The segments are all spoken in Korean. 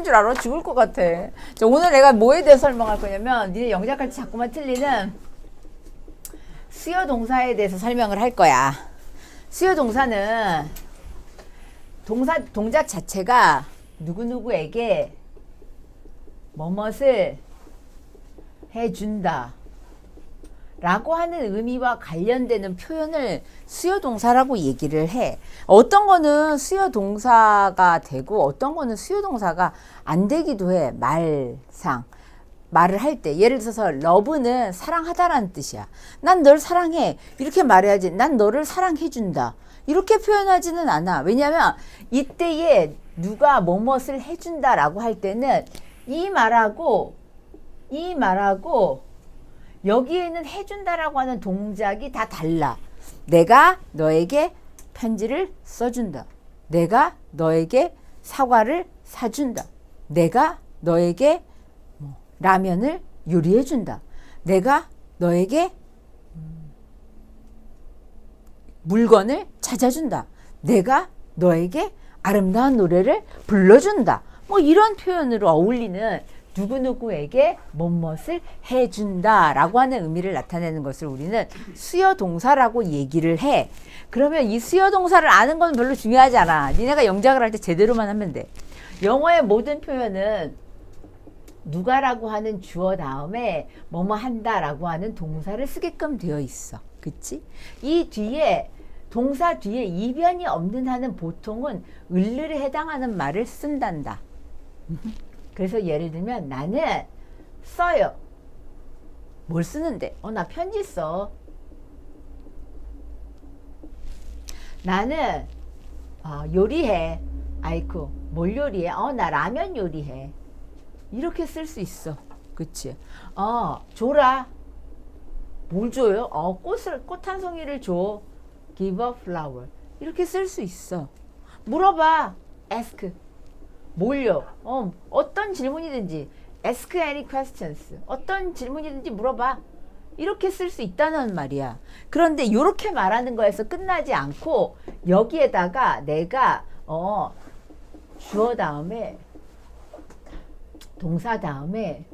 쓰는 줄 알아? 죽을 것 같아. 자, 오늘 내가 뭐에 대해서 설명할 거냐면 니네 영작할때 자꾸만 틀리는 수요 동사에 대해서 설명을 할 거야. 수요 동사는 동작 자체가 누구누구에게 뭐뭇을 해준다 라고 하는 의미와 관련되는 표현을 수요동사라고 얘기를 해. 어떤 거는 수요동사가 되고 어떤 거는 수요동사가 안 되기도 해. 말을 할 때. 예를 들어서 love는 사랑하다라는 뜻이야. 난 널 사랑해. 이렇게 말해야지. 난 너를 사랑해준다. 이렇게 표현하지는 않아. 왜냐하면 이때에 누가 뭐뭇을 해준다라고 할 때는 이 말하고 여기에는 해준다라고 하는 동작이 다 달라. 내가 너에게 편지를 써준다. 내가 너에게 사과를 사준다. 내가 너에게 라면을 요리해준다. 내가 너에게 물건을 찾아준다. 내가 너에게 아름다운 노래를 불러준다. 뭐 이런 표현으로 어울리는 누구누구에게 뭐뭇을 해준다 라고 하는 의미를 나타내는 것을 우리는 수요동사라고 얘기를 해. 그러면 이 수요동사를 아는 건 별로 중요하지 않아. 니네가 영작을 할 때 제대로만 하면 돼. 영어의 모든 표현은 누가라고 하는 주어 다음에 뭐뭐 한다라고 하는 동사를 쓰게끔 되어 있어. 그치? 이 뒤에 동사 뒤에 이변이 없는 한은 보통은 을르에 해당하는 말을 쓴단다. 그래서 예를 들면 나는 써요. 뭘 쓰는데? 나 편지 써. 나는 요리해. 아이쿠, 뭘 요리해? 나 라면 요리해. 이렇게 쓸 수 있어. 그치? 줘라. 뭘 줘요? 꽃 한 송이를 줘. Give a flower. 이렇게 쓸 수 있어. 물어봐. Ask. 뭘요? 어떤 질문이든지 ask any questions. 어떤 질문이든지 물어봐. 이렇게 쓸 수 있다는 말이야. 그런데 이렇게 말하는 거에서 끝나지 않고 여기에다가 내가 주어 다음에 동사 다음에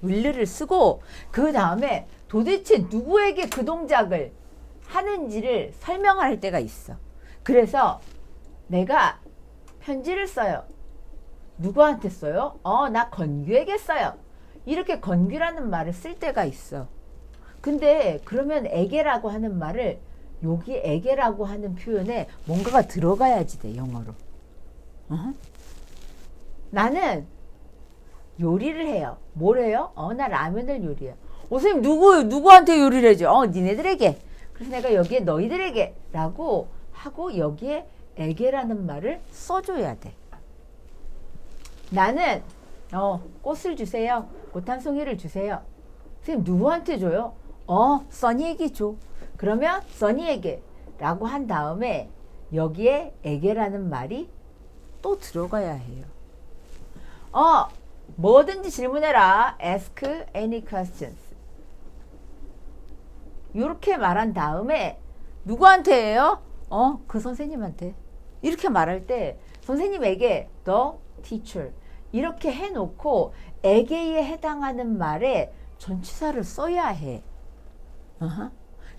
will를 쓰고 그 다음에 도대체 누구에게 그 동작을 하는지를 설명할 때가 있어. 그래서 내가 편지를 써요. 누구한테 써요? 나 건규에게 써요. 이렇게 건규라는 말을 쓸 때가 있어. 근데 그러면 에게라고 하는 말을 여기 에게라고 하는 표현에 뭔가가 들어가야지 돼, 영어로. 나는 요리를 해요. 뭘 해요? 나 라면을 요리해요. 선생님 누구한테 요리를 해줘? 니네들에게. 그래서 내가 여기에 너희들에게 라고 하고 여기에 에게라는 말을 써줘야 돼. 나는 꽃을 주세요. 꽃 한 송이를 주세요. 선생님 누구한테 줘요? 써니에게 줘. 그러면 써니에게 라고 한 다음에 여기에 에게라는 말이 또 들어가야 해요. 뭐든지 질문해라. Ask any questions. 이렇게 말한 다음에 누구한테 해요? 그 선생님한테. 이렇게 말할 때 선생님에게 the teacher 이렇게 해놓고 에게에 해당하는 말에 전치사를 써야 해.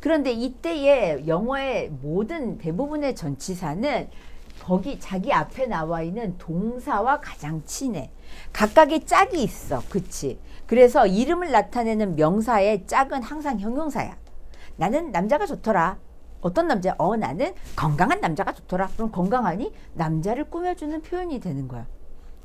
그런데 이때의 영어의 모든 대부분의 전치사는 거기 자기 앞에 나와 있는 동사와 가장 친해. 각각의 짝이 있어. 그치? 그래서 이름을 나타내는 명사의 짝은 항상 형용사야. 나는 남자가 좋더라. 어떤 남자? 나는 건강한 남자가 좋더라. 그럼 건강하니? 남자를 꾸며주는 표현이 되는 거야.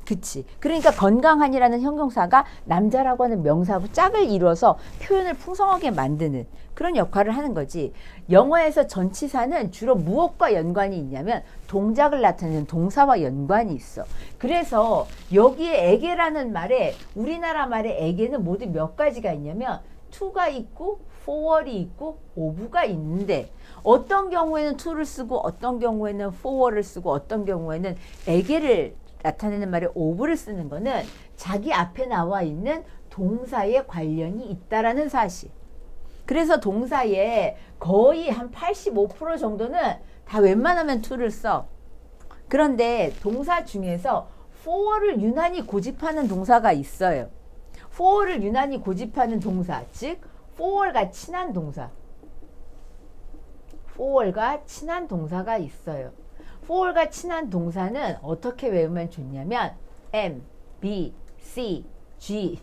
그치? 그러니까 건강한이라는 형용사가 남자라고 하는 명사하고 짝을 이루어서 표현을 풍성하게 만드는 그런 역할을 하는 거지. 영어에서 전치사는 주로 무엇과 연관이 있냐면 동작을 나타내는 동사와 연관이 있어. 그래서 여기에 에게라는 말에 우리나라 말에 에게는 모두 몇 가지가 있냐면 to가 있고 forward이 있고 ove가 있는데 어떤 경우에는 to를 쓰고 어떤 경우에는 forward을 쓰고 어떤 경우에는 에게를 나타내는 말에 ove를 쓰는 거는 자기 앞에 나와 있는 동사에 관련이 있다라는 사실. 그래서 동사에 거의 한 85% 정도는 다 웬만하면 to를 써. 그런데 동사 중에서 for를 유난히 고집하는 동사가 있어요. for를 유난히 고집하는 동사, 즉 for과 친한 동사. for과 친한 동사가 있어요. for과 친한 동사는 어떻게 외우면 좋냐면 M, B, C, G.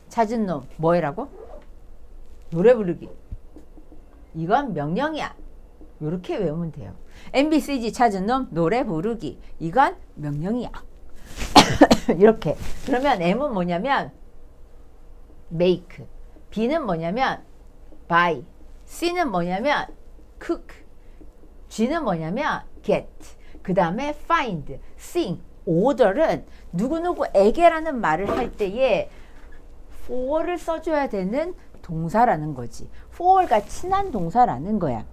찾은 놈 뭐해라고? 노래 부르기. 이건 명령이야. 이렇게 외우면 돼요. M, B, C, G 찾은 놈 노래 부르기. 이건 명령이야. 이렇게. 그러면 M은 뭐냐면 make, B는 뭐냐면 buy, C는 뭐냐면 cook, G는 뭐냐면 get, 그 다음에 find, sing, order은 누구누구에게라는 말을 할 때에 for를 써줘야 되는 동사라는 거지. for가 친한 동사라는 거야.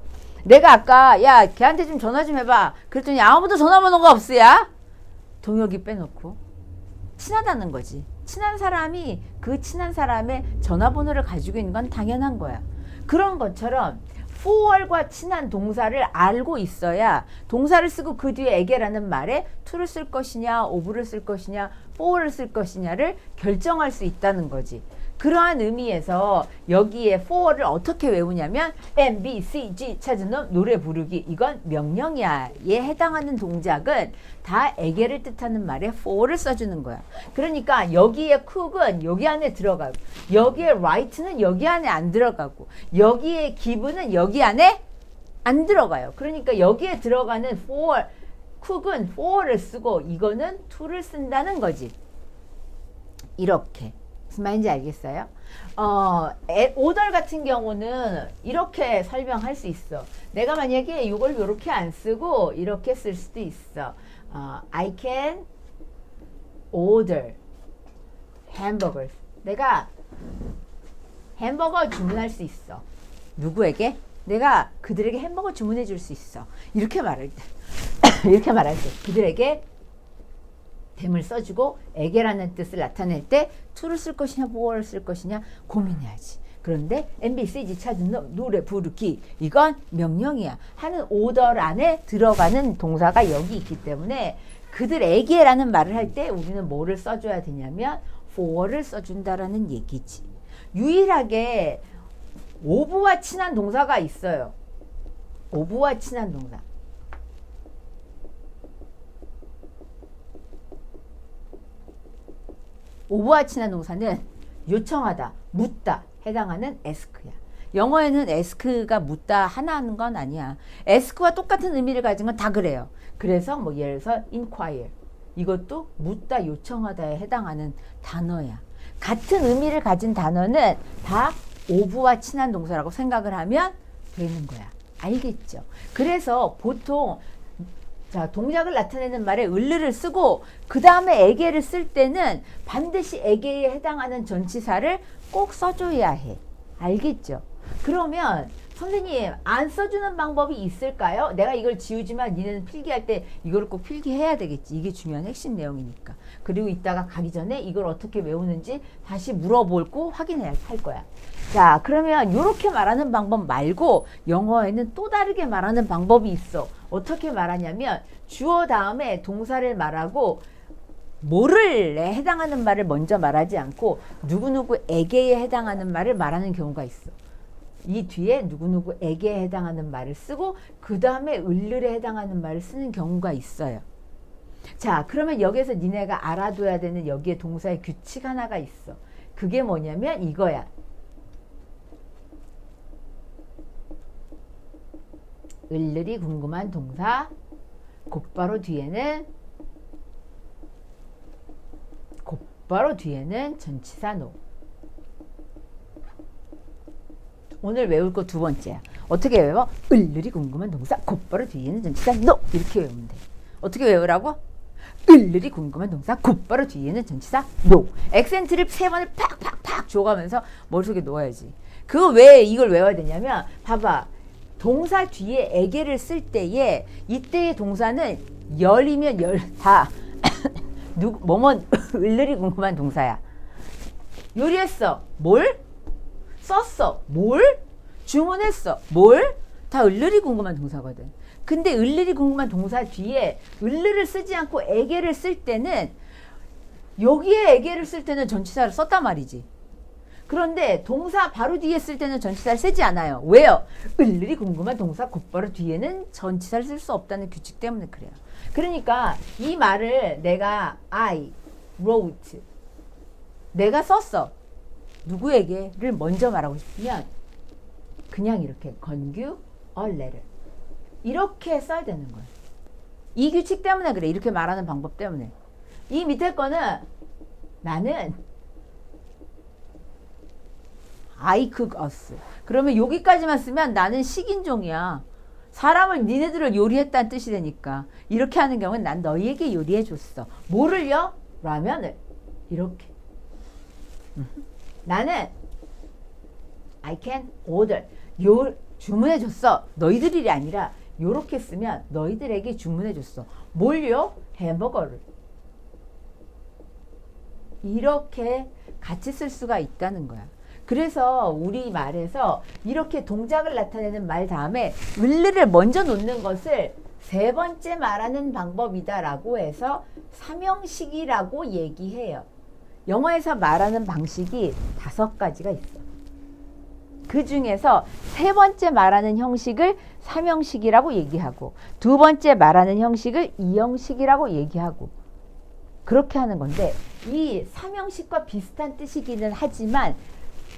내가 아까 야 걔한테 좀 전화 좀 해봐 그랬더니 아무도 전화번호가 없어야 동혁이 빼놓고 친하다는 거지. 친한 사람이 그 친한 사람의 전화번호를 가지고 있는 건 당연한 거야. 그런 것처럼 for과 친한 동사를 알고 있어야 동사를 쓰고 그 뒤에 에게라는 말에 to를 쓸 것이냐 of를 쓸 것이냐 for를 쓸 것이냐를 결정할 수 있다는 거지. 그러한 의미에서 여기에 for를 어떻게 외우냐면 M, B, C, G 찾은 놈 노래 부르기. 이건 명령이야. 얘에 해당하는 동작은 다 에게를 뜻하는 말에 for를 써주는 거야. 그러니까 여기에 cook은 여기 안에 들어가고 여기에 write는 여기 안에 안 들어가고 여기에 give는 여기 안에 안 들어가요. 그러니까 여기에 들어가는 for, cook은 for를 쓰고 이거는 to를 쓴다는 거지. 이렇게. 무슨 말인지 알겠어요? 오덜 같은 경우는 이렇게 설명할 수 있어. 내가 만약에 이걸 이렇게 안 쓰고 이렇게 쓸 수도 있어. I can order hamburgers. 내가 햄버거 주문할 수 있어. 누구에게? 내가 그들에게 햄버거 주문해 줄 수 있어. 이렇게 말할 때. 이렇게 말할 때. 그들에게 댐을 써주고 에게라는 뜻을 나타낼 때 to를 쓸 것이냐 for를 쓸 것이냐 고민해야지. 그런데 MBCG 찾은 노래 부르기 이건 명령이야 하는 오더 안에 들어가는 동사가 여기 있기 때문에 그들에게라는 말을 할 때 우리는 뭐를 써줘야 되냐면 for를 써준다라는 얘기지. 유일하게 of와 친한 동사가 있어요. of와 친한 동사. of와 친한 동사는 요청하다, 묻다 해당하는 ask야. 영어에는 ask가 묻다 하나 하는 건 아니야. ask와 똑같은 의미를 가진 건 다 그래요. 그래서 뭐 예를 들어서 inquire 이것도 묻다, 요청하다에 해당하는 단어야. 같은 의미를 가진 단어는 다 of와 친한 동사라고 생각을 하면 되는 거야. 알겠죠? 그래서 보통 자, 동작을 나타내는 말에 을르를 쓰고 그 다음에 에게를 쓸 때는 반드시 에게에 해당하는 전치사를 꼭 써줘야 해. 알겠죠? 그러면 선생님 안 써주는 방법이 있을까요? 내가 이걸 지우지만 니네는 필기할 때 이걸 꼭 필기해야 되겠지. 이게 중요한 핵심 내용이니까. 그리고 이따가 가기 전에 이걸 어떻게 외우는지 다시 물어보고 확인해야 할 거야. 자, 그러면 이렇게 말하는 방법 말고 영어에는 또 다르게 말하는 방법이 있어. 어떻게 말하냐면 주어 다음에 동사를 말하고 뭐를 해당하는 말을 먼저 말하지 않고 누구누구에게에 해당하는 말을 말하는 경우가 있어. 이 뒤에 누구누구에게에 해당하는 말을 쓰고 그 다음에 을을에 해당하는 말을 쓰는 경우가 있어요. 자, 그러면 여기서 니네가 알아둬야 되는 여기에 동사의 규칙 하나가 있어. 그게 뭐냐면 이거야. 을을이 궁금한 동사 곧바로 뒤에는 전치사 노. 오늘 외울 거 두 번째야. 어떻게 외워? 을을이 궁금한 동사 곧바로 뒤에는 전치사 노. 이렇게 외우면 돼. 어떻게 외우라고? 을을이 궁금한 동사 곧바로 뒤에는 전치사 노. 액센트를 세 번을 팍팍팍 줘가면서 머릿속에 넣어야지. 그거 왜 이걸 외워야 되냐면 봐봐. 동사 뒤에 에게를 쓸 때에 이때의 동사는 열이면 열 다 뭐뭐 을을이 궁금한 동사야. 요리했어. 뭘? 썼어. 뭘? 주문했어. 뭘? 다 을을이 궁금한 동사거든. 근데 을일이 궁금한 동사 뒤에 을을 쓰지 않고 에게를 쓸 때는 여기에 에게를 쓸 때는 전치사를 썼단 말이지. 그런데 동사 바로 뒤에 쓸 때는 전치사를 쓰지 않아요. 왜요? 을일이 궁금한 동사 곧바로 뒤에는 전치사를 쓸 수 없다는 규칙 때문에 그래요. 그러니까 이 말을 내가 I wrote 내가 썼어. 누구에게를 먼저 말하고 싶으면 그냥 이렇게 건규 a letter 이렇게 써야 되는 거예요. 이 규칙 때문에 그래. 이렇게 말하는 방법 때문에. 이 밑에 거는 나는 I cook us. 그러면 여기까지만 쓰면 나는 식인종이야. 사람을 니네들을 요리했다는 뜻이 되니까 이렇게 하는 경우는 난 너희에게 요리해 줬어. 뭐를요? 라면을. 이렇게. 나는 I can order. 주문해 줬어. 너희들 일이 아니라 요렇게 쓰면 너희들에게 주문해 줬어. 뭘요? 햄버거를. 이렇게 같이 쓸 수가 있다는 거야. 그래서 우리 말에서 이렇게 동작을 나타내는 말 다음에 을을 먼저 놓는 것을 세 번째 말하는 방법이다라고 해서 삼형식이라고 얘기해요. 영어에서 말하는 방식이 5가지가 있어. 그 중에서 세 번째 말하는 형식을 삼형식이라고 얘기하고 두 번째 말하는 형식을 이형식이라고 얘기하고 그렇게 하는 건데 이 삼형식과 비슷한 뜻이기는 하지만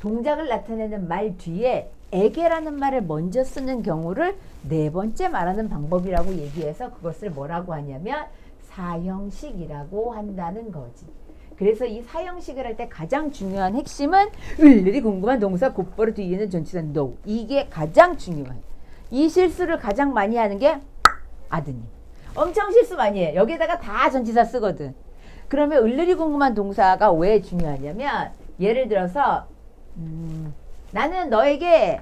동작을 나타내는 말 뒤에 에게라는 말을 먼저 쓰는 경우를 네 번째 말하는 방법이라고 얘기해서 그것을 뭐라고 하냐면 사형식이라고 한다는 거지. 그래서 이 사형식을 할 때 가장 중요한 핵심은 을일이 궁금한 동사 곧바로 뒤에는 전치사 no. 이게 가장 중요해. 이 실수를 가장 많이 하는 게 아드님. 엄청 실수 많이 해. 여기에다가 다 전치사 쓰거든. 그러면 을일이 궁금한 동사가 왜 중요하냐면 예를 들어서 나는 너에게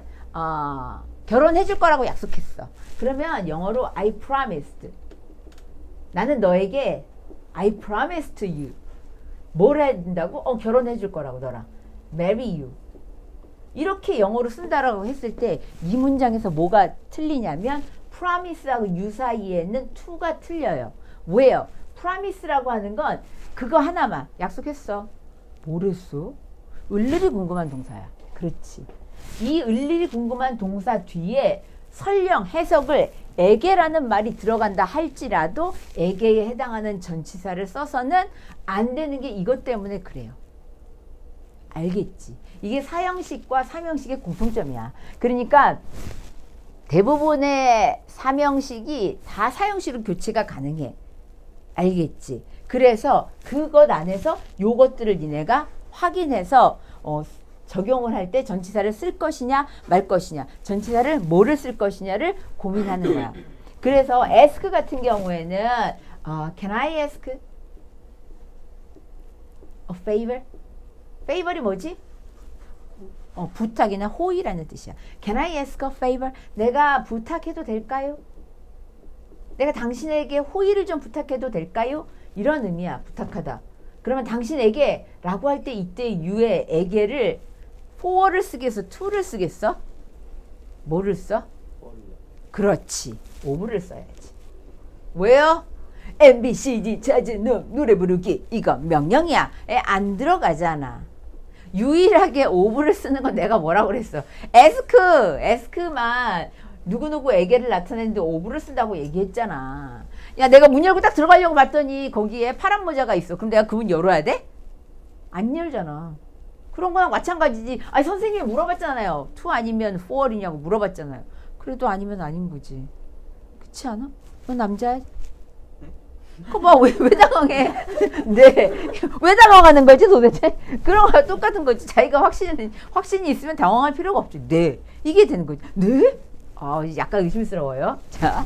결혼해 줄 거라고 약속했어. 그러면 영어로 I promised. 나는 너에게 I promised to you. 뭘 해야 된다고? 결혼해 줄 거라고 너랑. marry you. 이렇게 영어로 쓴다라고 했을 때 이 문장에서 뭐가 틀리냐면 promise하고 you 사이에는 to가 틀려요. 왜요? promise라고 하는 건 그거 하나만 약속했어. 뭘 했어? 을일이 궁금한 동사야. 그렇지. 이 을일이 궁금한 동사 뒤에 설령 해석을 에게라는 말이 들어간다 할지라도 에게에 해당하는 전치사를 써서는 안 되는 게 이것 때문에 그래요. 알겠지? 이게 사형식과 삼형식의 공통점이야. 그러니까 대부분의 삼형식이 다 사형식으로 교체가 가능해. 알겠지? 그래서 그것 안에서 요것들을 니네가 확인해서 적용을 할 때 전치사를 쓸 것이냐 말 것이냐 전치사를 뭐를 쓸 것이냐를 고민하는 거야. 그래서 ask 같은 경우에는 can I ask a favor? favor이 뭐지? 부탁이나 호의라는 뜻이야. Can I ask a favor? 내가 부탁해도 될까요? 내가 당신에게 호의를 좀 부탁해도 될까요? 이런 의미야. 부탁하다. 그러면 당신에게 라고 할 때 이때 you의 에게를 for를 쓰겠어? to를 쓰겠어? 뭐를 써? 그렇지. of를 써야지. 왜요? MBCD 찾은 놈 노래 부르기 이거 명령이야. 안 들어가잖아. 유일하게 of를 쓰는 건 내가 뭐라고 그랬어? ask만 누구누구에게를 나타내는데 of를 쓴다고 얘기했잖아. 야, 내가 문 열고 딱 들어가려고 봤더니 거기에 파란 모자가 있어. 그럼 내가 그 문 열어야 돼? 안 열잖아. 그런 거랑 마찬가지지. 아니, 선생님이 물어봤잖아요. to 아니면 for이냐고 물어봤잖아요. 그래도 아니면 아닌 거지. 그렇지 않아? 너 남자야? 그거 봐, 왜 당황해? 네. 왜 당황하는 거지 도대체? 그런 거랑 똑같은 거지. 자기가 확신이 있으면 당황할 필요가 없지. 네. 이게 되는 거지. 네? 약간 의심스러워요. 자.